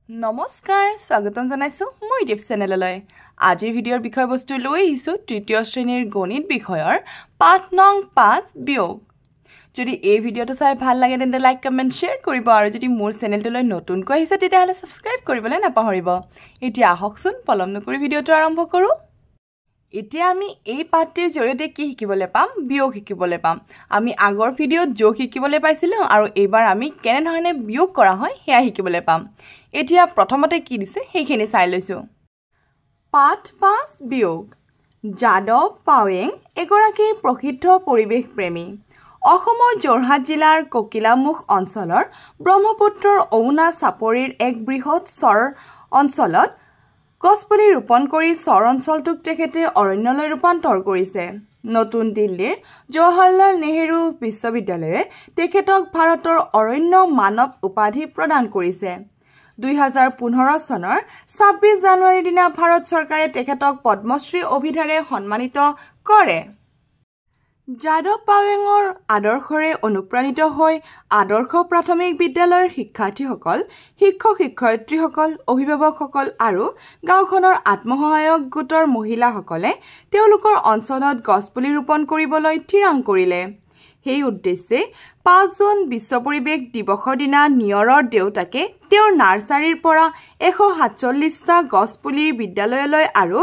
নমস্কাৰ স্বাগতম জনাইছো মোৰ ইউটিউব চেনেললৈ আজিৰ ভিডিঅ'ৰ বিষয়বস্তু লৈ আহিছো তৃতীয় শ্ৰেণীৰ গণিত বিষয়ৰ পাঠ নং 5 বিয়োগ যদি এই ভিডিঅ'টো চাই ভাল লাগে তেন্তে লাইক কমেন্ট শেয়াৰ কৰিব আৰু যদি মোৰ চেনেলটোলৈ নতুনকৈ আহিছে তেতিয়াহলে সাবস্ক্ৰাইব কৰিবলৈ নাপাহৰিব এতিয়া আহকচোন পলম নকৰি ভিডিঅ'টো আৰম্ভ কৰো এতিয়া আমি এই পাঠটিৰ জৰিয়তে কি শিকিবলৈ পাম বিয়োগ শিকিবলৈ পাম আমি আগৰ ভিডিঅ'ত যোগ শিকিবলৈ পাইছিলো আৰু এইবাৰ আমি কেনে ধৰণে বিয়োগ কৰা হয় হেয়া শিকিবলৈ পাম এতিয়া প্ৰথমতে কি দিছে সেইখিনি চাই লৈছো পাঠ 5 বিয়োগ যাদৱ পাৱেং এগৰাকী প্ৰসিদ্ধ পৰিৱেশ প্ৰেমী অসমৰ যোৰহাট জিলাৰ ককিলামুখ অঞ্চলৰ ব্ৰহ্মপুত্ৰৰ ঔনা চাপৰিৰ এক বৃহৎ চৰ অঞ্চলত গছপুলি ৰোপণ কৰি চৰ অঞ্চলটোক তেখেতে অৰণ্যলৈ ৰূপান্তৰ কৰিছে নতুন দিল্লীৰ জৱাহৰলাল নেহেৰু বিশ্ববিদ্যালয়ে তেখেতক ভাৰতৰ অৰণ্য মানৱ উপাধি প্ৰদান কৰিছে 2015 চনৰ 26 জানুৱাৰীৰ দিনা ভাৰত চৰকাৰে তেখেতক পদ্মশ্ৰী অভিধাৰে সন্মানিত কৰে যাদৱ পাৱেঙৰ আদৰ্শৰে অনুপ্ৰাণিত হৈ আদৰ্শ প্ৰাথমিক বিদ্যালয়ৰ শিক্ষাৰ্থীসকল শিক্ষক শিক্ষয়িত্ৰীসকল অভিভাৱকসকল আৰু গাঁওখনৰ আত্মসহায়ক গোটৰ মহিলাসকলে তেওঁলোকৰ অঞ্চলত গছপুলি ৰোপণ কৰিবলৈ থিৰাং কৰিলে সেই উদ্দেশ্যে 5 জুন বিশ্ব পৰিৱেশ দিৱসৰ দিনা নিয়ৰৰ দেউতাকে তেওঁৰ নাৰ্চাৰীৰ পৰা 147টা গছপুলি বিদ্যালয়লৈ আৰু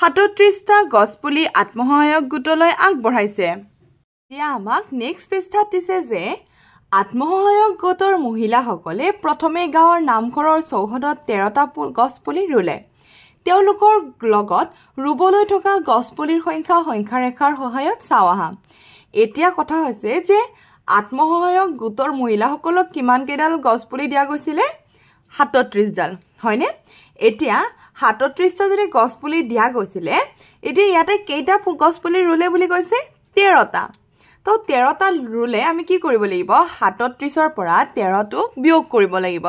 37টা গছপুলি আত্মসহায়ক গোটলৈ আগবঢ়াইছে এতিয়া আমাক নেক্সট পৃষ্ঠাত দিছে যে আত্মসহায়ক গোটৰ মহিলাসকলে প্ৰথমে গাঁৱৰ নামঘৰৰ চৌহদত 13টা গছপুলি ৰুলে তেওঁলোকৰ লগত ৰুবলৈ থকা গছপুলিৰ সংখ্যা ৰেখাৰ সহায়ত চাও আহা এতিয়া কথা হৈছে যে আত্মসহায়ক গোটৰ মহিলাসকলক কিমান কেইডাল গছপুলি দিয়া গৈছিল 37 ডাল হয়নে এতিয়া 37টা যদি গছপুলি দিয়া গৈছিল এতিয়া ইয়াতে কেইটা গছপুলি ৰুলে বুলি কৈছে 13টা তো 13টা ৰুলে আমি কি কৰিব লাগিব 37ৰ পৰা 13টো বিয়োগ কৰিব লাগিব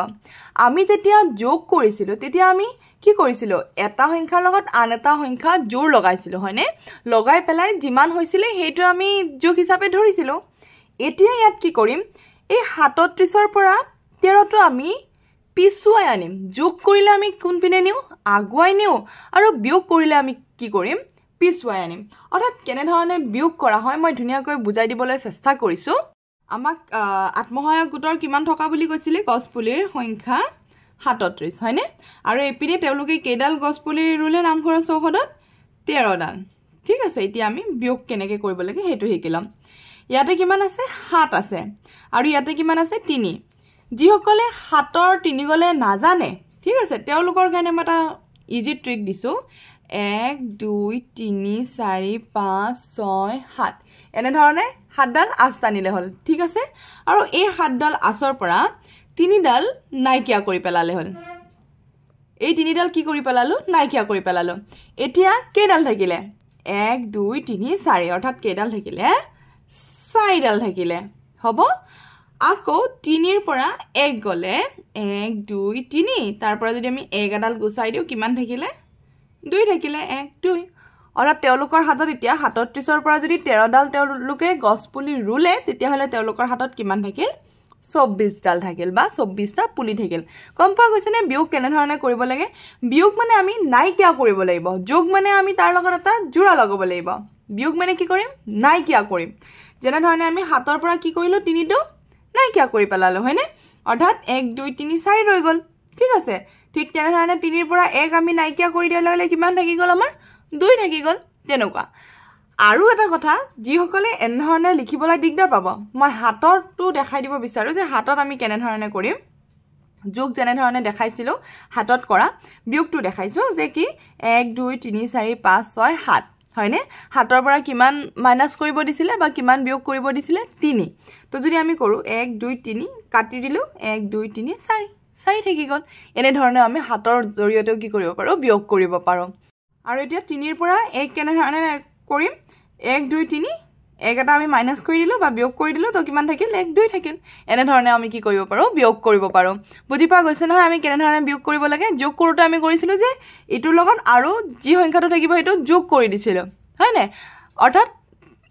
আমি যেতিয়া যোগ কৰিছিলো তেতিয়া আমি কি কৰিছিলো এটা সংখ্যাৰ লগত আন এটা সংখ্যা জোৰ লগাইছিলো হয়নে লগাই পেলাই যিমান হৈছিল হেইটো আমি যোগ হিচাপে ধৰিছিলো এতিয়া ইয়াত কি কৰিম এই 37ৰ পৰা 13টো আমি পিছুৱাই আনিম যোগ কৰিলে আমি কোন পিনে নিও আগুৱাই নিও আৰু বিয়োগ কৰিলে আমি কি কৰিম পিছুৱাই আনিম অৰ্থাৎ কেনে ধৰণে বিয়োগ কৰা হয় মই ধুনিয়াকৈ বুজাই দিবলৈ চেষ্টা কৰিছো আমাক আত্মসহায়ক গোটৰ কিমান থকা বুলি কৈছিলে গছপুলিৰ সংখ্যা 37 হয়নে আৰু এপিনে তেওঁলোকে কেইডাল গছপুলি ৰুলে নামঘৰৰ চৌহদত 13 ডাল ঠিক আছে এতিয়া আমি বিয়োগ কেনেকৈ কৰিব লাগে হেতু শিকিলাম ইয়াতে কিমান আছে 7 আছে আৰু ইয়াতে কিমান আছে 3 যিসকলে 7ৰ 3 গলে নাজানে ঠিক আছে তেওঁলোকৰ কাৰণে মই এটা ইজি ট্ৰিক দিছো 1 2 3 4 5 6 7 এনে ধৰণে 7 ডাল আঁচ টানিলে হল ঠিক আছে আৰু এই 7 ডাল আঁচৰ পৰা 3 ডাল নাইকিয়া কৰি পেলালে হল এই 3 ডাল কি কৰি পেলালো নাইকিয়া কৰি পেলালো এতিয়া কেইডাল থাকিলে 1 2 3 4 অৰ্থাৎ কেইডাল থাকিলে 4 ডাল থাকিলে হ'ব আকৌ 3ৰ পৰা 1 গলে 1 2 3 তাৰ পৰা যদি আমি 1 ডাল গুচাই দিও কিমান থাকিলে 2 থাকিলে 1 2 অৰ্থাৎ তেওঁলোকৰ হাতত এতিয়া 37ৰ পৰা যদি 13 ডাল তেওঁলোকে গছপুলি ৰুলে তেতিয়া হলে তেওঁলোকৰ হাতত কিমান থাকিল 24 ডাল থাকিল বা 24টা পুলি থাকিল কম পোৱা গৈছে নে বিয়োগ কেনে ধৰণে কৰিব লাগে বিয়োগ মানে আমি নাইকিয়া কৰিব লাগিব যোগ মানে আমি তাৰ লগত এটা জোৰা লগাব লাগিব বিয়োগ মানে কি কৰিম নাইকিয়া কৰিম যেনে ধৰণে আমি 7ৰ পৰা কি কৰিলো 3টো নাইকিয়া কৰি পেলালো হয়নে অৰ্থাৎ 1 2 3 4 ৰৈ গল ঠিক আছে ঠিক তেনে ধৰণে 3ৰ পৰা 1 আমি নাইকিয়া কৰি দিয়াৰ লগে কিমান থাকি গল আমাৰ 2 থাকি গল তেনেকুৱা আৰু এটা কথা যিসকলে এনে ধৰণে লিখিবলৈ দিগদাৰ পাব মই হাতৰটো দেখাই দিব বিচাৰো যে হাতত আমি কেনে ধৰণে কৰিম যোগ যেনে ধৰণে দেখাইছিলো হাতত কৰা বিয়োগটো দেখাইছো যে কি 1 2 3 4 5 6 7 হয়নে হাতৰ পৰা কিমান মাইনাস কৰিব দিছিলে বা কিমান বিয়োগ কৰিব দিছিলে 3 তো যদি আমি কৰো 1 2 3 কাটি দিলো 1 2 3 4 4 থাকি গল এনে ধৰণে আমি হাতৰ জৰিয়তে কি কৰিব পাৰো বিয়োগ কৰিব পাৰো আৰু এতিয়া 3ৰ পৰা 1 কেনে ধৰণে কৰিম 1 2 3 এক এটা আমি মাইনাস কৰি দিলো বা বিয়োগ কৰি দিলো তো কিমান থাকিল 1 2 থাকিল এনে ধৰণে আমি কি কৰিব পাৰো বিয়োগ কৰিব পাৰো বুজি পা গৈছে নহয় আমি কেনে ধৰণে বিয়োগ কৰিব লাগে যোগ কৰোতে আমি কৰিছিলো যে ইটোৰ লগত আৰু যি সংখ্যাটো থাকিব হেতু যোগ কৰি দিছিলো হয় নে অৰ্থাৎ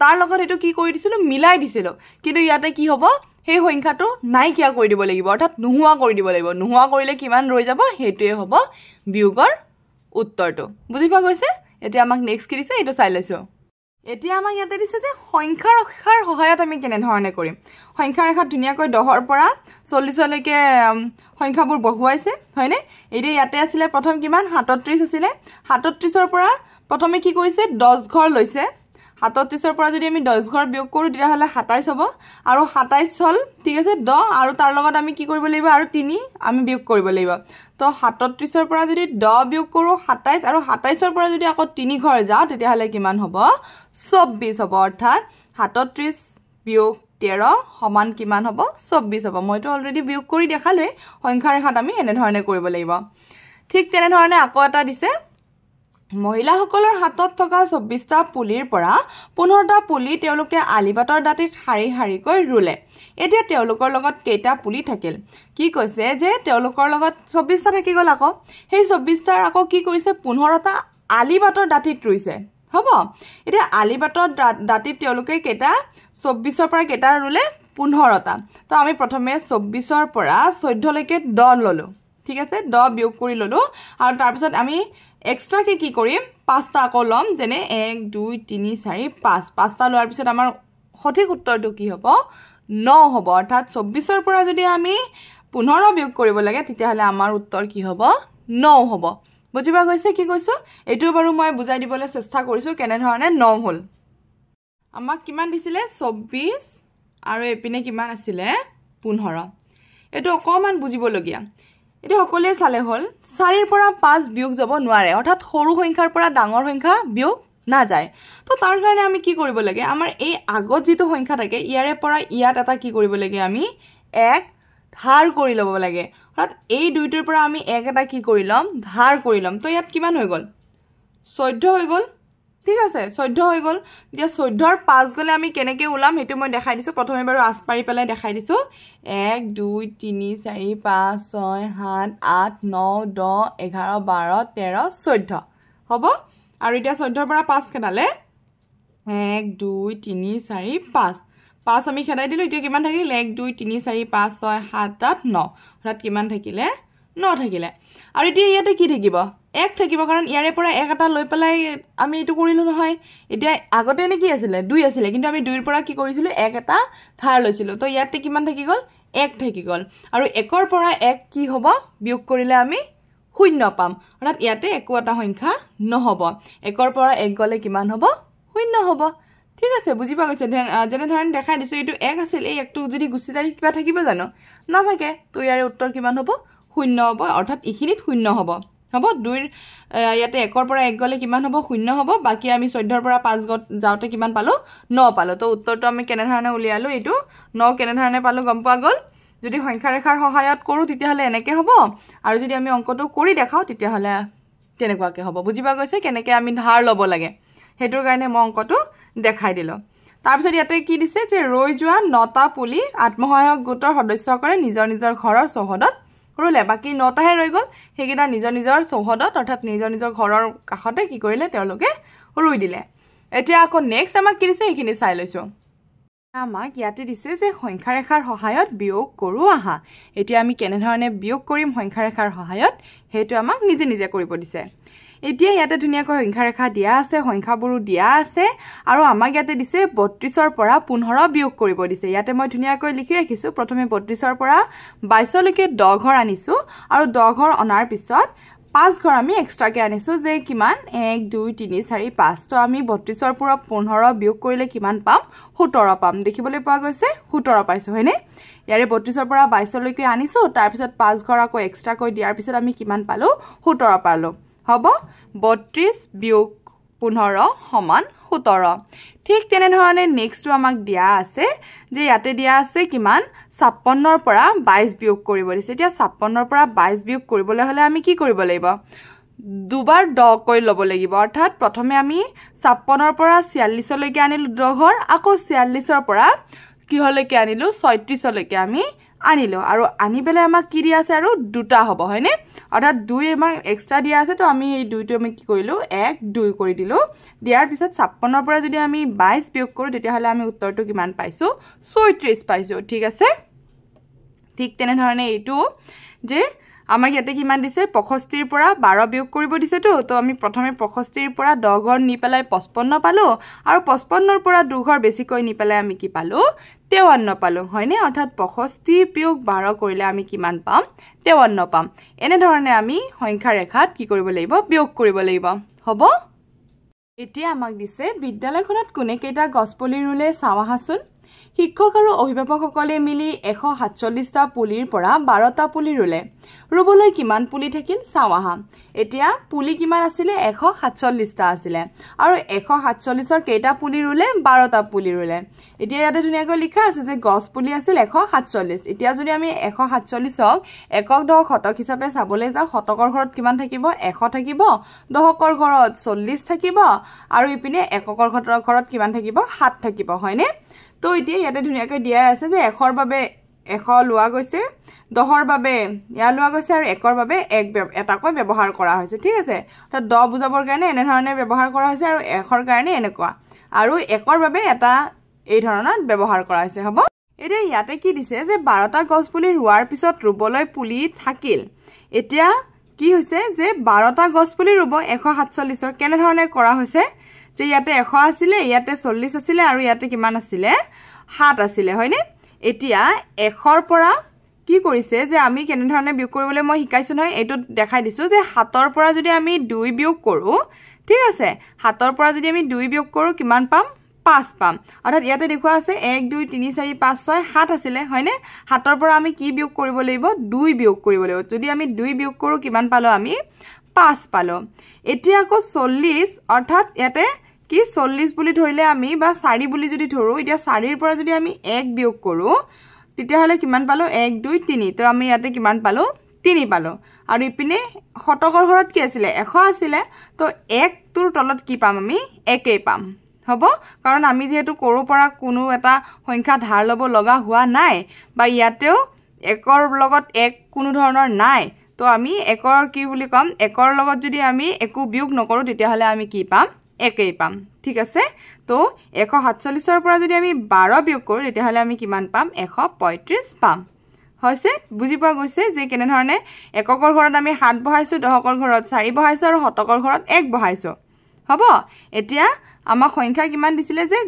তাৰ লগত এটো কি কৰি দিছিলো মিলাই দিছিলো কিন্তু ইয়াতে কি হ'ব সেই সংখ্যাটো নাইকিয়া কৰি দিব লাগিব অৰ্থাৎ নোহোৱা কৰি দিব লাগিব নোহোৱা কৰিলে কিমান ৰৈ যাব হেতুৱে হ'ব বিয়োগৰ উত্তৰটো বুজি পোৱা গৈছে এতিয়া আমাক নেক্সট কি দিছে এটা চাই লৈছো এতিয়া আমাক ইয়াতে দিছে যে সংখ্যা ৰেখাৰ সহায়ত আমি কেনে ধৰণে কৰিম সংখ্যা ৰেখা ধুনিয়াকৈ 10 ৰ পৰা 40 লৈকে সংখ্যাবোৰ বহুৱাইছে হয়নে এতিয়া ইয়াতে আছিল প্ৰথম কিমান 37 আছিল 37 ৰ পৰা প্ৰথমে কি কৰিছে 10 ঘৰ লৈছে 37 ৰ পৰা যদি আমি 10 ঘৰ বিয়োগ কৰো তেতিয়া হলে 27 হ'ব আৰু 27 হল ঠিক আছে 10 আৰু তাৰ লগত আমি কি কৰিব লাগিব আৰু 3 আমি বিয়োগ কৰিব লাগিব তো 37 ৰ পৰা যদি 10 বিয়োগ কৰো 27 আৰু 27 ৰ পৰা যদি আকৌ 3 ঘৰ যাও তেতিয়া হলে কিমান হ'ব 24 হ'ব অৰ্থাৎ 37 বিয়োগ 13 সমান কিমান হ'ব 24 হ'ব মইতো অলৰেডি বিয়োগ কৰি দেখালোই সংখ্যা ৰেখাত আমি এনে ধৰণে কৰিব লাগিব ঠিক তেনে ধৰণে আকৌ এটা দিছে মহিলাসকলৰ হাতত থকা 24টা পুলিৰ পৰা 15টা পুলি তেওঁলোকে আলিবাটৰ দাঁতিত হাৰি হাৰিকৈ ৰুলে এতিয়া তেওঁলোকৰ লগত কেইটা পুলি থাকিল কি কৈছে যে তেওঁলোকৰ লগত 24টা থাকি গল আকৌ সেই 24টাৰ আকৌ কি কৰিছে 15টা আলিবাটৰ দাঁতিত ৰুইছে হ'ব এতিয়া আলিবাটৰ দাঁতিত তেওঁলোকে কেইটা 24ৰ পৰা কেইটা ৰুলে 15টা তো আমি প্ৰথমে 24ৰ পৰা 14 লৈকে 10 ললো ঠিক আছে 10 বিয়োগ কৰি ললো আৰু তাৰ পিছত আমি এক্সট্ৰা কি কৰিম পাঁচটা আকৌ লম যেনে 1 2 3 4 5 পাঁচটা লোৱাৰ পিছত আমাৰ সঠিক উত্তৰটো কি হ'ব 9 হ'ব অৰ্থাৎ 24ৰ পৰা যদি আমি 15 বিয়োগ কৰিব লাগে তেতিয়া হলে আমাৰ উত্তৰ কি হ'ব 9 হ'ব বুজিবা গৈছে কি কৈছো এটো বাৰু মই বুজাই দিবলৈ চেষ্টা কৰিছো কেনে ধৰণে 9 হল আমাক কিমান দিছিলে 24 আৰু এপিনে কিমান আছিলে 15 এটো অকমান বুজিবলগিয়া এটো সকলে চালে হল 4 ৰ পৰা 5 বিয়োগ যাব নোৱাৰে অৰ্থাৎ সৰু সংখ্যাৰ পৰা ডাঙৰ সংখ্যা বিয়োগ না যায় তো তাৰ কাৰণে আমি কি কৰিব লাগে আমাৰ এই আগত যেটো সংখ্যা থাকে ইয়াৰে পৰা ইয়াত এটা কি কৰিব লাগে আমি 1 ধাৰ কৰি লব লাগে অৰ্থাৎ এই দুইটোৰ পৰা আমি 1 এটা কি কৰি লম ধাৰ কৰি লম তো ইয়াত কিমান হৈ গল 14 হৈ গল ঠিক আছে 14 হৈ গল যে 14 ৰ 5 গলে আমি কেনেকৈ উলাম হেতু মই দেখাই দিছো প্ৰথমে বাৰু আসপাৰি পেলাই দেখাই দিছো 1 2 3 4 5 6 7 8 9 10 11 12 13 14 হ'ব আৰু এতিয়া 14 ৰ পৰা 5 কেডালে 1 2 3 4 5 5 আমি খেদাই দিলো এতিয়া কিমান থাকিল 1 2 3 4 5 6 7 8 9 অৰ্থাৎ কিমান থাকিলে 9 থাকিলে আৰু এতিয়া ইয়াতে কি থাকিব 1 থাকিব কাৰণ ইয়াৰে পৰা 1 এটা লৈ পেলাই আমি এটো কৰিলো নহয় এতিয়া আগতে নে কি আছিল 2 আছিল কিন্তু আমি 2 ৰ পৰা কি কৰিছিলো 1 এটা ধাৰ লৈছিলো তো ইয়াতে কিমান থাকি গল 1 থাকি গল আৰু 1 ৰ পৰা 1 কি হ'ব বিয়োগ কৰিলে আমি 0 পাম অৰ্থাৎ ইয়াতে একো এটা সংখ্যা নহব 1 ৰ পৰা 1 গলে কিমান হ'ব 0 হ'ব ঠিক আছে বুজি পা গৈছে যেনে ধৰণে দেখাই দিছো এটো 1 আছিল এই একটো যদি গুছি যায় কিবা থাকিব জানো না থাকে তো ইয়াৰে উত্তৰ কিমান হ'ব 0 হ'ব অৰ্থাৎ ইখিনিত 0 হ'ব হ'ব 2 ইয়াতে 1 ৰ পৰা 1 গলে কিমান হ'ব 0 হ'ব বাকি আমি 14 ৰ পৰা 5 যাওতে কিমান পালো 9 পালো তো উত্তৰটো আমি কেনে ধৰণে উলিয়ালো এটো 9 কেনে ধৰণে পালো গম পোৱা গল যদি সংখ্যা ৰেখাৰ সহায়ত কৰো তেতিয়া হলে এনেকে হ'ব আৰু যদি আমি অংকটো কৰি দেখাও তেতিয়া হলে তেনেকুৱাকে হ'ব বুজিবা গৈছে কেনেকে আমি ধাৰ লব লাগে হেতুৰ কাৰণে মই অংকটো দেখাই দিলো তাৰ পিছত ইয়াতে কি দিছে যে ৰৈ যোৱা 9টা পুলি আত্মসহায়ক গোটৰ সদস্যসকলে নিজৰ নিজৰ ঘৰৰ চৌহদত ৰুলে বাকি 9টাহে ৰৈ গল হেগিনা নিজৰ নিজৰ চৌহদত অৰ্থাৎ নিজৰ নিজৰ ঘৰৰ কাষতে কি কৰিলে তেওঁলোকে ৰুই দিলে এতিয়া আকৌ নেক্সট আমাক কি দিছে এইখিনি চাই লৈছো আমাক ইয়াতে দিছে যে সংখ্যা ৰেখাৰ সহায়ত বিয়োগ কৰো আহা এতিয়া আমি কেনে ধৰণে বিয়োগ কৰিম সংখ্যা ৰেখাৰ সহায়ত হেতু আমাক নিজে নিজে কৰিব দিছে এতিয়া ইয়াতে ধুনিয়াকৈ সংখ্যা ৰেখা দিয়া আছে সংখ্যাবোৰো দিয়া আছে আৰু আমাক ইয়াতে দিছে 32 ৰ পৰা 15 বিয়োগ কৰিব দিছে ইয়াতে মই ধুনিয়াকৈ লিখি ৰাখিছো প্ৰথমে 32 ৰ পৰা 22 লৈকে 10 ঘৰ আনিছো আৰু 10 ঘৰ অনাৰ পিছত 5 ঘৰ আমি এক্সট্ৰাকে আনিছো যে কিমান 1 2 3 4 5 তো আমি 32 ৰ পৰা 15 বিয়োগ কৰিলে কিমান পাম 17 পাম দেখিবলৈ পোৱা গৈছে 17 পাইছো হয়নে ইয়াৰে 32 ৰ পৰা 22 লৈকে আনিছো তাৰ পিছত 5 ঘৰ আকৌ এক্সট্ৰাকৈ দিয়াৰ পিছত আমি কিমান পালো 17 পালো হ'ব 32 বিয়োগ 15 সমান 17 ঠিক তেনে ধৰণে নেক্সটটো আমাক দিয়া আছে যে ইয়াতে দিয়া আছে কিমান 56 ৰ পৰা 22 বিয়োগ কৰিব দিছে এতিয়া 56 ৰ পৰা 22 বিয়োগ কৰিবলৈ হলে আমি কি কৰিব লাগিব দুবাৰ 10 কৈ লব লাগিব অৰ্থাৎ প্ৰথমে আমি 56 ৰ পৰা 46 লৈকে আনিলো 10 ঘৰ আকৌ 46 ৰ পৰা কি হলৈকে আনিলো 36 লৈকে আমি আনিলো আৰু আনি পেলাই আমাক কি দিয়া আছে আৰু দুটা হ'ব হয়নে অৰ্থাৎ 2 আমাক এক্সট্ৰা দিয়া আছে তো আমি এই 2টো আমি কি কৰিলো 1 2 কৰি দিলো দিয়াৰ পিছত 56 ৰ পৰা যদি আমি 22 বিয়োগ কৰো তেতিয়া হলে আমি উত্তৰটো কিমান পাইছো 36 পাইছো ঠিক আছে ঠিক তেনে ধৰণে এইটো যে আমাক ইয়াতে কিমান দিছে 65 ৰ পৰা 12 বিয়োগ কৰিব দিছে তো আমি প্ৰথমে 65 ৰ পৰা 10 ঘৰ নি পেলাই 55 পালো আৰু 55 ৰ পৰা 2 ঘৰ বেছিকৈ নি পেলাই আমি কি পালো 53 পালো হয়নে অৰ্থাৎ 65 বিয়োগ 12 কৰিলে আমি কিমান পাম 53 পাম এনে ধৰণে আমি সংখ্যা ৰেখাত কি কৰিব লাগিব বিয়োগ কৰিব লাগিব হ'ব এতিয়া আমাক দিছে বিদ্যালয়খনত কোনে কেইটা গছপুলি ৰুলে চাও আহাচোন শিক্ষক আৰু অভিভাৱকসকলে মিলি 147টা পুলিৰ পৰা 12টা পুলি ৰুলে ৰুবলৈ কিমান পুলি থাকিল চাও আহা এতিয়া পুলি কিমান আছিল 147টা আছিল আৰু 147ৰ কেইটা পুলি ৰুলে 12টা পুলি ৰুলে এতিয়া ইয়াতে ধুনিয়াকৈ লিখা আছে যে গছ পুলি আছিল 147 এতিয়া যদি আমি 147ক একক দহক শতক হিচাপে চাবলৈ যাও শতকৰ ঘৰত কিমান থাকিব 100 থাকিব দহকৰ ঘৰত 40 থাকিব আৰু ইপিনে এককৰ ঘৰত কিমান থাকিব 7 থাকিব হয়নে তো এতিয়া ইয়াতে ধুনিয়াকৈ দিয়া আছে যে 100ৰ বাবে 100 লোৱা গৈছে 10ৰ বাবে ইয়া লোৱা গৈছে আৰু 1ৰ বাবে এটাকৈ ব্যৱহাৰ কৰা হৈছে ঠিক আছে তো 10 বুজাবৰ কাৰণে এনে ধৰণে ব্যৱহাৰ কৰা হৈছে আৰু 100ৰ কাৰণে এনেকুৱা আৰু 1ৰ বাবে এটা এই ধৰণত ব্যৱহাৰ কৰা হৈছে হ'ব এতিয়া ইয়াতে কি দিছে যে 12টা গছ পুলি ৰুৱাৰ পিছত ৰুবলৈ পুলি থাকিল এতিয়া কি হৈছে যে 12টা গছ পুলি ৰুব 147ৰ কেনে ধৰণে কৰা হৈছে যে ইয়াতে 100 আছিল ইয়াতে 40 আছিল আৰু ইয়াতে কিমান আছিল 7 আছিল হয়নে এতিয়া 100ৰ পৰা কি কৰিছে যে আমি কেনে ধৰণে বিয়োগ কৰিবলৈ মই শিকাইছো নহয় এটো দেখাই দিছো যে 7ৰ পৰা যদি আমি 2 বিয়োগ কৰো ঠিক আছে 7ৰ পৰা যদি আমি 2 বিয়োগ কৰো কিমান পাম 5 পাম অৰ্থাৎ ইয়াতে দেখুৱা আছে 1 2 3 4 5 6 7 আছিল হয়নে 7ৰ পৰা আমি কি বিয়োগ কৰিব লাগিব 2 বিয়োগ কৰিব লাগিব যদি আমি 2 বিয়োগ কৰো কিমান পালো আমি 5 পালো এতিয়া আকৌ 40 অৰ্থাৎ ইয়াতে কি 40 বুলি ধৰিলে আমি বা 4 বুলি যদি ধৰো এতিয়া 4 ৰ পৰা যদি আমি 1 বিয়োগ কৰো তেতিয়া হলে কিমান পালো 1 2 3 তো আমি ইয়াতে কিমান পালো 3 পালো আৰু ইপিনে শতকৰ ঘৰত কি আছিল 100 আছিল তো 1 টোৰ তলত কি পাম আমি 1 পাম হ'ব কাৰণ আমি যেহেতু কৰো পৰা কোনো এটা সংখ্যা ধাৰ লব লগা হোৱা নাই বা ইয়াতেও 1ৰ লগত 1 কোনো ধৰণৰ নাই তো আমি 1ৰ কি বুলি কম 1ৰ লগত যদি আমি একো বিয়োগ নকৰো তেতিয়া হলে আমি কি পাম 1 পাম ঠিক আছে তো 147ৰ পৰা যদি আমি 12 বিয়োগ কৰো তেতিয়া হলে আমি কিমান পাম 135 পাম হৈছে বুজি পোৱা গৈছে যে কেনে ধৰণে এককৰ ঘৰত আমি 7 বহাইছো দহকৰ ঘৰত 4 বহাইছো আৰু শতকৰ ঘৰত 1 বহাইছো হ'ব এতিয়া আমাৰ সংখ্যা কিমান দিছিলে যে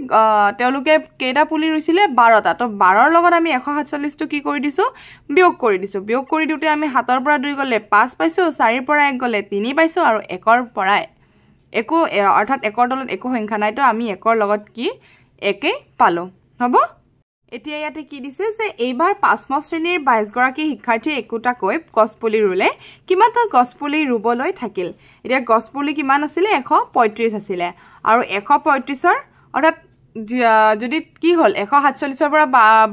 তেওঁলোকে কেইটা পুলি ৰুছিলে 12টা তো 12ৰ লগত আমি 147 টো কি কৰি দিছো বিয়োগ কৰি দিছো বিয়োগ কৰি দিওতে আমি 7ৰ পৰা 2 গলে 5 পাইছো 4ৰ পৰা 1 গলে 3 পাইছো আৰু 1ৰ পৰা একো অৰ্থাৎ 1ৰ তলত একো সংখ্যা নাই তো আমি 1ৰ লগত কি 1 পালো হ'ব এতিয়া ইয়াতে কি দিছে যে এইবাৰ 5ম শ্ৰেণীৰ 22 গৰাকী শিক্ষাৰ্থীয়ে একোটাকৈ গছপুলি ৰুলে কিমানটা গছপুলি ৰুবলৈ থাকিল এতিয়া গছপুলি কিমান আছিল 135 আছিল আৰু 135ৰ অৰ্থাৎ যদি কি হল 147ৰ পৰা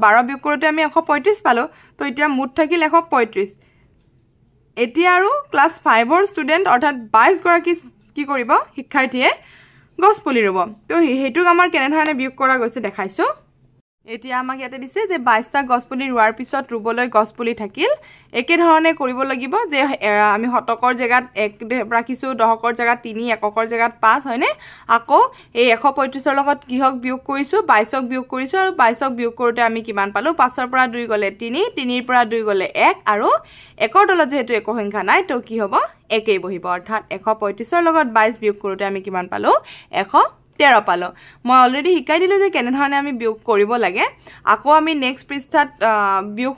12 বিয়োগ কৰোতে আমি 135 পালো তো এতিয়া মুঠ থাকিল 135 এতিয়া আৰু ক্লাস 5ৰ ষ্টুডেন্ট অৰ্থাৎ 22 গৰাকী কি কৰিব শিক্ষাৰ্থীয়ে গছপুলি ৰুব তো হেতুক আমাৰ কেনে ধৰণে বিয়োগ কৰা গৈছে দেখাইছো এতিয়া আমাক ইয়াতে দিছে যে 22টা গছপুলি ৰুৱাৰ পিছত ৰুবলৈ গছপুলি থাকিল একে ধৰণে কৰিব লাগিব যে আমি শতকৰ জায়গাত 1 ৰাখিছো দহকৰ জায়গাত 3 এককৰ জায়গাত 5 হয়নে আকৌ এই 135ৰ লগত কিহক বিয়োগ কৰিছো 22ক বিয়োগ কৰিছো আৰু 22ক বিয়োগ কৰোতে আমি কিমান পালো 5ৰ পৰা 2 গলে 3 3ৰ পৰা 2 গলে 1 আৰু 1ৰ তলত যেহেতু একো সংখ্যা নাই তো কি হ'ব 1 বহিব অৰ্থাৎ 135ৰ লগত 22 বিয়োগ কৰোতে আমি কিমান পালো 113 পালো মই অলৰেডি শিকাই দিলো যে কেনে ধৰণে আমি বিয়োগ কৰিব লাগে আকৌ আমি নেক্সট পৃষ্ঠাত বিয়োগ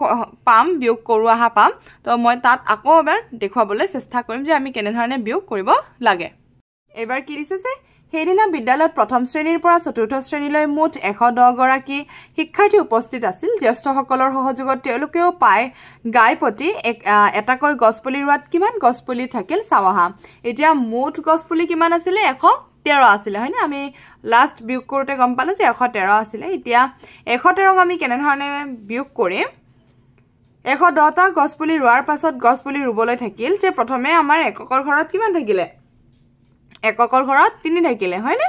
পাম বিয়োগ কৰো আহা পাম তো মই তাত আকৌ এবাৰ দেখুৱাবলৈ চেষ্টা কৰিম যে আমি কেনে ধৰণে বিয়োগ কৰিব লাগে এবাৰ কি দিছে যে সেইদিনা বিদ্যালয়ত প্ৰথম শ্ৰেণীৰ পৰা চতুৰ্থ শ্ৰেণীলৈ মুঠ 110 গৰাকী শিক্ষাৰ্থী উপস্থিত আছিল জ্যেষ্ঠসকলৰ সহযোগত তেওঁলোকেও পায় গাই প্ৰতি এটাকৈ গছপুলি ৰুৱাত কিমান গছপুলি থাকিল চাও আহা এতিয়া মুঠ গছপুলি কিমান আছিল 113 আছিল হয়নে আমি লাষ্ট বিয়োগ কৰোতে গম পালো যে 113 আছিল এতিয়া 113ক আমি কেনে ধৰণে বিয়োগ কৰিম 110টা গছপুলি ৰুৱাৰ পাছত গছপুলি ৰুবলৈ থাকিল যে প্ৰথমে আমাৰ এককৰ ঘৰত কিমান থাকিলে এককৰ ঘৰত 3 থাকিলে হয়নে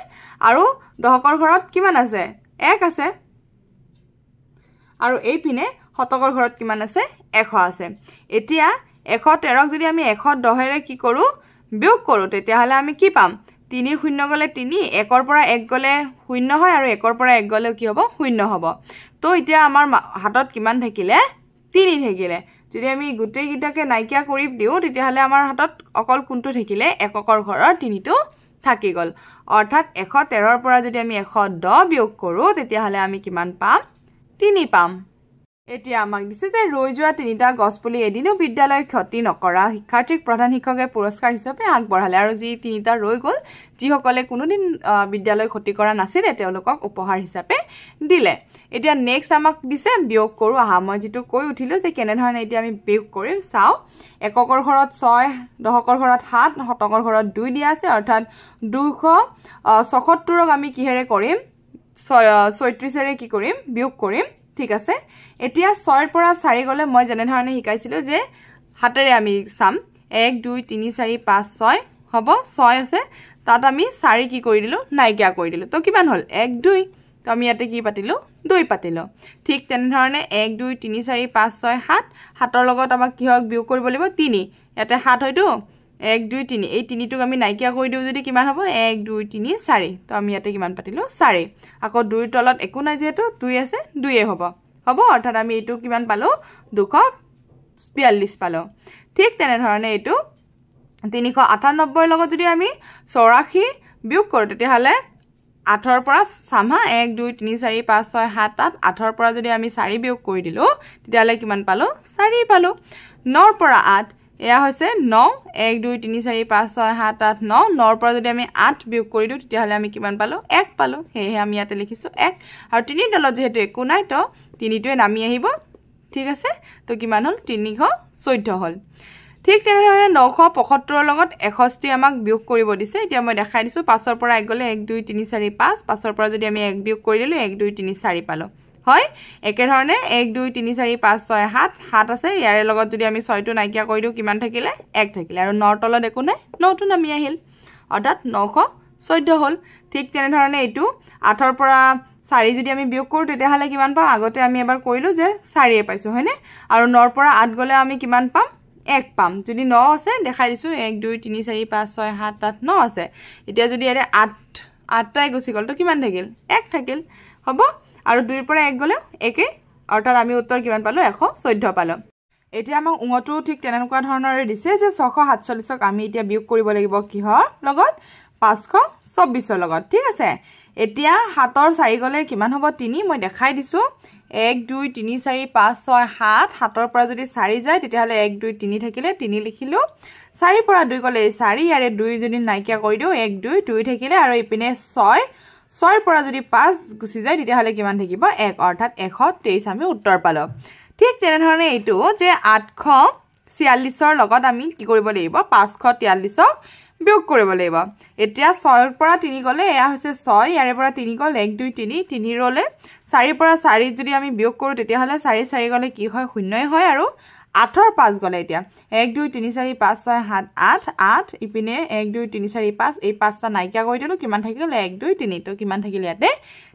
আৰু দহকৰ ঘৰত কিমান আছে 1 আছে আৰু এই পিনে শতকৰ ঘৰত কিমান আছে 100 আছে এতিয়া 113ক যদি আমি 110ৰে কি কৰো বিয়োগ কৰো তেতিয়াহলে আমি কি পাম 3 ৰ 0 গলে 3 1ৰ পৰা 1 গলে 0 হয় আৰু 1ৰ পৰা 1 গলে কি হ'ব 0 হ'ব তো এতিয়া আমাৰ হাতত কিমান থাকিলে 3 থাকিলে যদি আমি গুটেই গিটাকে নাইকিয়া কৰি দিও তেতিয়াহলে আমাৰ হাতত অকল কোনটো থাকিলে এককৰ ঘৰৰ 3টো থাকি গল অৰ্থাৎ 113 ৰ পৰা যদি আমি 110 বিয়োগ কৰো তেতিয়াহলে আমি কিমান পাম 3 পাম এতিয়া আমাক দিছে যে ৰৈ যোৱা 3টা গছপুলি এদিনো বিদ্যালয় ক্ষতি নকৰা শিক্ষাৰ্থীক প্ৰধান শিক্ষকে পুৰস্কাৰ হিচাপে আগবঢ়ালে আৰু যি 3টা ৰৈ গল যিসকলে কোনোদিন বিদ্যালয় ক্ষতি কৰা নাছিল তেওঁলোকক উপহাৰ হিচাপে দিলে এতিয়া নেক্সট আমাক দিছে বিয়োগ কৰো আহা মই যেটো কৈ উঠিলো যে কেনে ধৰণে এতিয়া আমি বিয়োগ কৰিম চাও এককৰ ঘৰত 6 দশকৰ ঘৰত 7 শতকৰ ঘৰত 2 দিয়া আছে অৰ্থাৎ 276ক আমি কিহেৰে কৰিম 36ৰে কি কৰিম বিয়োগ কৰিম ঠিক আছে এতিয়া 6 ৰ পৰা 4 গলে মই জেনে ধৰণে শিকাইছিলো যে হাতেৰে আমি সাম 1 2 3 4 5 6 হ'ব 6 আছে তাত আমি 4 কি কৰি দিলো নাইকিয়া কৰি দিলো তো কিমান হল 1 2 তো আমি ইয়াতে কি পাতিলো 2 পাতিলো ঠিক তেনে ধৰণে 1 2 3 4 5 6 7 7ৰ লগত আমাক কি হক বিয়োগ কৰিব লাগিব 3 ইয়াতে 7 হয়তো 1 2 3 এই 3টোক আমি নাইকিয়া কৰি দিও যদি কিমান হ'ব 1 2 3 4 তো আমি ইয়াতে কিমান পাতিলো 4 আকৌ 2 ৰ তলত একো নাই যেটো 2 আছে 2 হ'ব হ'ব অৰ্থাৎ আমি এটো কিমান পালো 242 পালো ঠিক তেনে ধৰণে এটো 398 ৰ লগত যদি আমি 84 বিয়োগ কৰো তেতিয়াহলে 8 ৰ পৰা সামা 1 2 3 4 5 6 7 8 8 ৰ পৰা যদি আমি 4 বিয়োগ কৰি দিলো তেতিয়াহলে কিমান পালো 4 পালো 9 ৰ পৰা 8 এয়া হৈছে 9 1 2 3 4 5 6 7 8 9 9 ৰ পৰা যদি আমি 8 বিয়োগ কৰি দিও তেতিয়াহলে আমি কিমান পালো 1 পালো হেহে আমি ইয়াতে লিখিছো 1 আৰু 3 তলত যেহেতু একো নাই তো 3টোৱে নামি আহিব ঠিক আছে তো কিমান হল 314 হল ঠিক তেনেধৰণে 975 ৰ লগত 61 আমাক বিয়োগ কৰিব দিছে এতিয়া মই দেখাই দিছো 5 ৰ পৰা 1 গলে 1 2 3 4 5 5 ৰ পৰা যদি আমি 1 বিয়োগ কৰি দিলো 1 2 3 4 পালো হয় একে ধৰণে 1 2 3 4 5 6 7 7 আছে ইয়াৰে লগত যদি আমি 6টো নাইকিয়া কৰি দিও কিমান থাকিলে 1 থাকিলে আৰু 9 তলত একো নাই 9টো নামি আহিল অৰ্থাৎ 914 হল ঠিক তেনে ধৰণে এটো 8 ৰ পৰা 4 যদি আমি বিয়োগ কৰো তেতিয়াহলে কিমান পাম আগতে আমি এবাৰ কৰিলো যে 4 পাইছো হয়নে আৰু 9 ৰ পৰা 8 গলে আমি কিমান পাম 1 পাম যদি 9 আছে দেখাই দিছো 1 2 3 4 5 6 7 8 9 আছে এতিয়া যদি এৰে 8 টাই গুছি গল তো কিমান থাকিল 1 থাকিল হ'ব আৰু 2 ৰ পৰা 1 গলে 1 অৰ্থাৎ আমি উত্তৰ কিমান পালো 114 পালো এতিয়া আমাক উঙটো ঠিক তেনেকুৱা ধৰণৰে দিছে যে 647ক আমি এতিয়া বিয়োগ কৰিব লাগিব কিহৰ লগত 524ৰ লগত ঠিক আছে এতিয়া 7 ৰ 4 গলে কিমান হ'ব 3 মই দেখাই দিছো 1 2 3 4 5 6 7 7 ৰ পৰা যদি 4 যায় তেতিয়াহলে 1 2 3 থাকিলে 3 লিখিলো 4 পৰা 2 গলে 4 ইয়াৰে 2 যদি নাইকিয়া কৰি দিও 1 2 2 থাকিলে আৰু ইপিনে 6 6 পৰা যদি 5 গুছি যায় তেতিয়াহলে কিমান থাকিব 1 অৰ্থাৎ 123 আমি উত্তৰ পালো ঠিক তেনে ধৰণে এটো যে 846ৰ লগত আমি কি কৰিব লাগিব 543ক বিয়োগ কৰিব লাগিব এতিয়া 6 ৰ পৰা 3 গলে এয়া হৈছে 6 ইয়াৰে পৰা 3 গল 1 2 3 3 ৰলে 4 পৰা 4 যদি আমি বিয়োগ কৰো তেতিয়াহলে 4 4 গলে কি হয় শূন্যই হয় আৰু 8 ৰ 5 গলে এতিয়া 1 2 3 4 5 6 7 8 8 ইপিনে 1 2 3 4 5 এই 5টা নাইকিয়া কৰি দিলো কিমান থাকিল 1 2 3 তো কিমান থাকিল ইয়াতে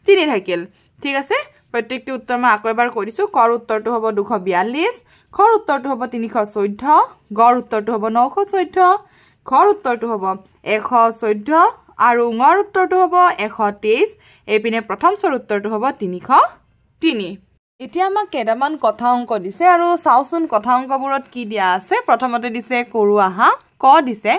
3 থাকিল ঠিক আছে প্ৰত্যেকটো উত্তৰ মই আকৌ এবাৰ কৈ দিছো কৰ উত্তৰটো হ'ব 242 খৰ উত্তৰটো হ'ব 314 গড় উত্তৰটো হ'ব 914 খৰ উত্তৰটো হ'ব 114 আৰু উঙৰ উত্তৰটো হ'ব 123 এপিনে প্ৰথম চৰ উত্তৰটো হ'ব 303 এতিয়া আমাক কেইটামান কথা অংক দিছে আৰু চাওচোন কথা অংকবোৰত কি দিয়া আছে প্ৰথমতে দিছে কৰু আহা ক দিছে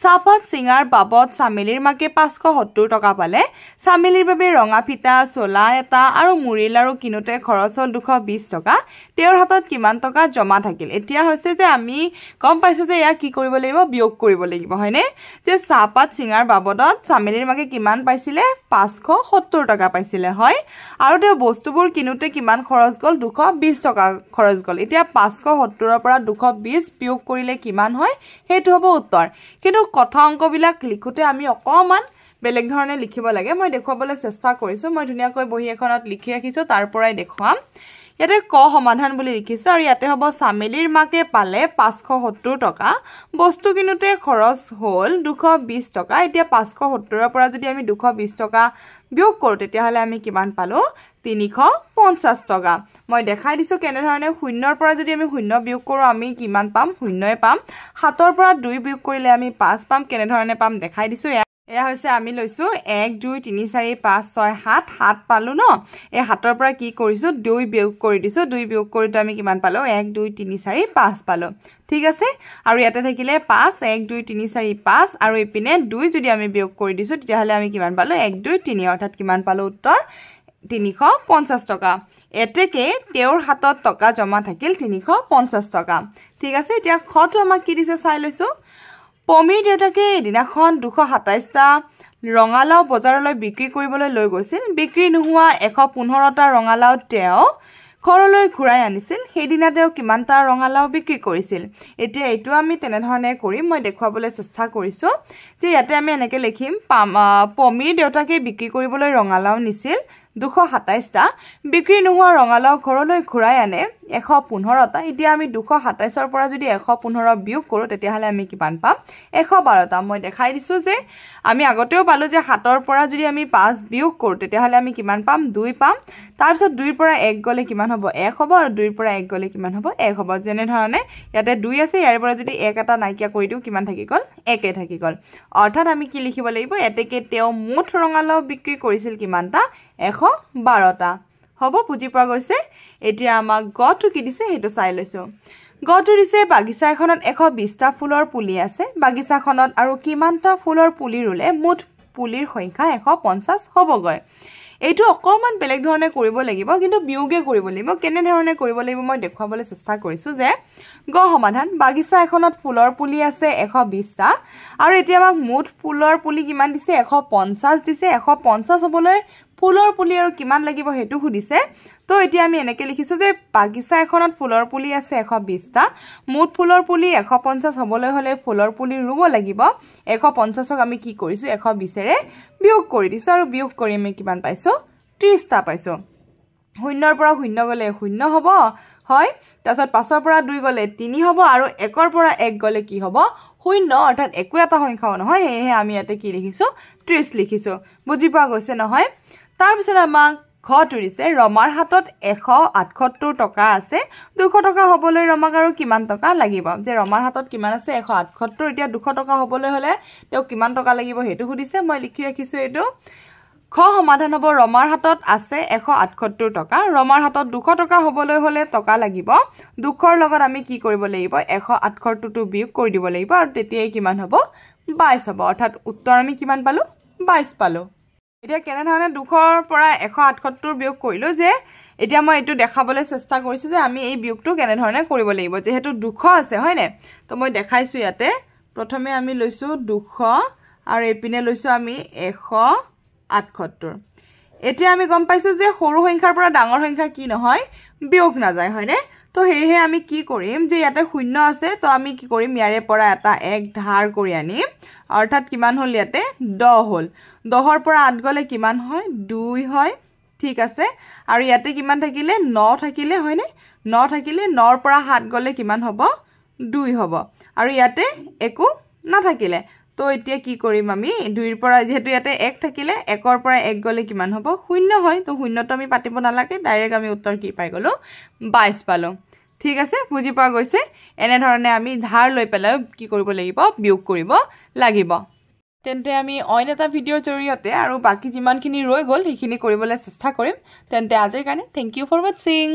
চাহপাত সিঙাৰ বাবদ চামেলিৰ মাকে 570 টকা পালে চামেলিৰ বাবে ৰঙা ফিটা চলা এটা আৰু মুড়ি লাৰু কিনোতে খৰচ হল 220 টকা তেওঁৰ হাতত কিমান টকা জমা থাকিল এতিয়া হৈছে যে আমি কম পাইছো যে ইয়া কি কৰিব লাগিব বিয়োগ কৰিব লাগিব হয়নে যে চাহপাত সিঙাৰ বাবদত চামেলিৰ মাকে কিমান পাইছিলে 570 টকা পাইছিলে হয় আৰু তেওঁ বস্তুবোৰ কিনোতে কিমান খৰচ গল 220 টকা খৰচ গল এতিয়া 570 ৰ পৰা 220 বিয়োগ কৰিলে কিমান হয় হেতু হ'ব উত্তৰ কিন্তু কথা অংকবিলাক লিখোতে আমি অকমান বেলেগ ধৰণে লিখিব লাগে মই দেখুৱাবলৈ চেষ্টা কৰিছো মই ধুনিয়াকৈ বহি এখনত লিখি ৰাখিছো তাৰ পৰাই দেখুৱাম ইয়াতে ক সমাধান বুলি লিখিছো আৰু ইয়াতে হ'ব চামেলিৰ মাকে পালে 570 টকা বস্তু কিনোতে খৰচ হল 220 টকা এতিয়া 570 ৰ পৰা যদি আমি 220 টকা বিয়োগ কৰো তেতিয়াহলে আমি কিমান পালো 350 টকা মই দেখাই দিছো কেনে ধৰণে শূন্যৰ পৰা যদি আমি শূন্য বিয়োগ কৰো আমি কিমান পাম শূন্যই পাম 7 ৰ পৰা 2 বিয়োগ কৰিলে আমি 5 পাম কেনে ধৰণে পাম দেখাই দিছো এয়া হৈছে আমি লৈছো 1 2 3 4 5 6 7 7 পালো ন এই 7 ৰ পৰা কি কৰিছো 2 বিয়োগ কৰি দিছো 2 বিয়োগ কৰিটো আমি কিমান পালো 1 2 3 4 5 পালো ঠিক আছে আৰু ইয়াতে থাকিলে 5 1 2 3 4 5 আৰু ইপিনে 2 যদি আমি বিয়োগ কৰি দিছো তেতিয়া হলে আমি কিমান পালো 1 2 3 অৰ্থাৎ কিমান পালো উত্তৰ 350 টকা এতেকে তেওঁৰ হাতত টকা জমা থাকিল 350 টকা ঠিক আছে এতিয়া খটো আমাক কি দিছে চাই লৈছো পমিৰ দেউতাকে এদিনাখন 227টা ৰঙালাও বজাৰলৈ বিক্ৰী কৰিবলৈ লৈ গৈছিল বিক্ৰী নোহোৱা 115টা ৰঙালাও তেওঁ ঘৰলৈ ঘূৰাই আনিছিল সেইদিনা তেওঁ কিমানটা ৰঙালাও বিক্ৰী কৰিছিল এতিয়া এটো আমি তেনে ধৰণে কৰিম মই দেখুৱাবলৈ চেষ্টা কৰিছো যে ইয়াতে আমি এনেকৈ লিখিম পমিৰ দেউতাকে বিক্ৰী কৰিবলৈ ৰঙালাও নিছিল 227টা বিক্ৰী নোহোৱা ৰঙালাও ঘৰলৈ ঘূৰাই আনে 115টা এতিয়া আমি 227ৰ পৰা যদি 115 বিয়োগ কৰো তেতিয়া হলে আমি কিমান পাম 112টা মই দেখাই দিছো যে আমি আগতেও পালো যে 7ৰ পৰা যদি আমি 5 বিয়োগ কৰো তেতিয়া হলে আমি কিমান পাম 2 পাম তাৰ পিছত 2 ৰ পৰা 1 গলে কিমান হ'ব 1 হ'ব আৰু 2 ৰ পৰা 1 গলে কিমান হ'ব 1 হ'ব যেনে ধৰণে ইয়াতে 2 আছে ইয়াৰ পৰা যদি 1 এটা নাইকিয়া কৰি দিও কিমান থাকি গল 1 এ থাকি গল অৰ্থাৎ আমি কি লিখিব লাগিব এতেকে তেওঁ মুঠ ৰঙালাও বিক্ৰী কৰিছিল কিমানটা 112টা হ'ব বুজি পোৱা গৈছে এতিয়া আমাক গটো কি দিছে হেতু চাই লৈছো গটো দিছে বাগিচা এখনত 120টা ফুলৰ পুলি আছে বাগিচাখনত আৰু কিমানটা ফুলৰ পুলি ৰুলে মুঠ পুলিৰ সংখ্যা 150 হ'বগৈ এইটো অকমান বেলেগ ধৰণে কৰিব লাগিব কিন্তু বিয়োগে কৰিব লাগিব কেনে ধৰণে কৰিব লাগিব মই দেখুৱাবলৈ চেষ্টা কৰিছো যে গ সমাধান বাগিচা এখনত ফুলৰ পুলি আছে 120টা আৰু এতিয়া আমাক মুঠ ফুলৰ পুলি কিমান দিছে 150 দিছে 150 হ'বলৈ ফুলৰ পুলি আৰু কিমান লাগিব হেতু খুদিছে তো এতিয়া আমি এনেকৈ লিখিছো যে বাগিচা এখনত ফুলৰ পুলি আছে 120টা মুঠ ফুলৰ পুলি 150 হ'বলৈ হলে ফুলৰ পুলি ৰুব লাগিব 150ক আমি কি কৰিছো 120 ৰে বিয়োগ কৰি দিছো আৰু বিয়োগ কৰি আমি কিমান পাইছো 30টা পাইছো শূন্যৰ পৰা শূন্য গলে শূন্য হ'ব হয় তাৰপিছত 5ৰ পৰা 2 গলে 3 হ'ব আৰু 1ৰ পৰা 1 গলে কি হ'ব শূন্য অৰ্থাৎ একো এটা সংখ্যাও নহয় হেহে আমি ইয়াতে কি লিখিছো 30 লিখিছো বুজি পোৱা গৈছে নহয় তাৰ পিছত আমাক ঘটো দিছে ৰমাৰ হাতত 178 টকা আছে 200 টকা হ'বলৈ ৰমাক আৰু কিমান টকা লাগিব যে ৰমাৰ হাতত কিমান আছে 178 এতিয়া 200 টকা হ'বলৈ হলে তেও কিমান টকা লাগিব হেতু খুদিছে মই লিখি ৰাখিছো এটো খ সমাধান হ'ব ৰমাৰ হাতত আছে 178 টকা ৰমাৰ হাতত 200 টকা হ'বলৈ হলে টকা লাগিব 200ৰ লগত আমি কি কৰিব লাগিব 178 টো বিয়োগ কৰি দিব লাগিব আৰু তেতিয়াই কিমান হ'ব 22 হ'ব অৰ্থাৎ উত্তৰ আমি কিমান পালো 22 পালো এতিয়া কেনে ধৰণে 200ৰ পৰা 178 বিয়োগ কৰিলো যে এতিয়া মই এটো দেখাবলৈ চেষ্টা কৰিছো যে আমি এই বিয়োগটো কেনে ধৰণে কৰিব লাগিব যেহেতু 200 আছে হয় নে তো মই দেখাইছো ইয়াতে প্ৰথমে আমি লৈছো 200 আৰু এপিনে লৈছো আমি 178 এতিয়া আমি গম পাইছো যে সৰু সংখ্যাৰ পৰা ডাঙৰ সংখ্যা কি নহয় বিয়োগ না যায় হয় নে তো হেহে আমি কি কৰিম যে ইয়াতে শূন্য আছে তো আমি কি কৰিম ইয়াৰে পৰা এটা 1 ধাৰ কৰি আনিম অৰ্থাৎ কিমান হল ইয়াতে 10 হল 10ৰ পৰা 8 গলে কিমান হয় 2 হয় ঠিক আছে আৰু ইয়াতে কিমান থাকিলে 9 থাকিলে হয় নে 9 থাকিলে 9ৰ পৰা 7 গলে কিমান হ'ব 2 হ'ব আৰু ইয়াতে একো না থাকিলে তো এতিয়া কি কৰিম আমি 2ৰ পৰা যেহেতু ইয়াতে 1 থাকিলে 1ৰ পৰা 1 গলে কিমান হ'ব 0 হয় তো 0 তো আমি পাতিব নালাগে ডাইৰেক্ট আমি উত্তৰ কি পাই গলো 22 পালো ঠিক আছে বুজি পোৱা গৈছে এনে ধৰণে আমি ধাৰ লৈ পেলাই কি কৰিব লাগিব বিয়োগ কৰিব লাগিব তেন্তে আমি অইন এটা ভিডিওৰ জৰিয়তে আৰু বাকি যিমানখিনি ৰৈ গল সেইখিনি কৰিবলৈ চেষ্টা কৰিম তেন্তে আজিৰ কাৰণে থ্যাংক ইউ ফৰ ওয়াচিং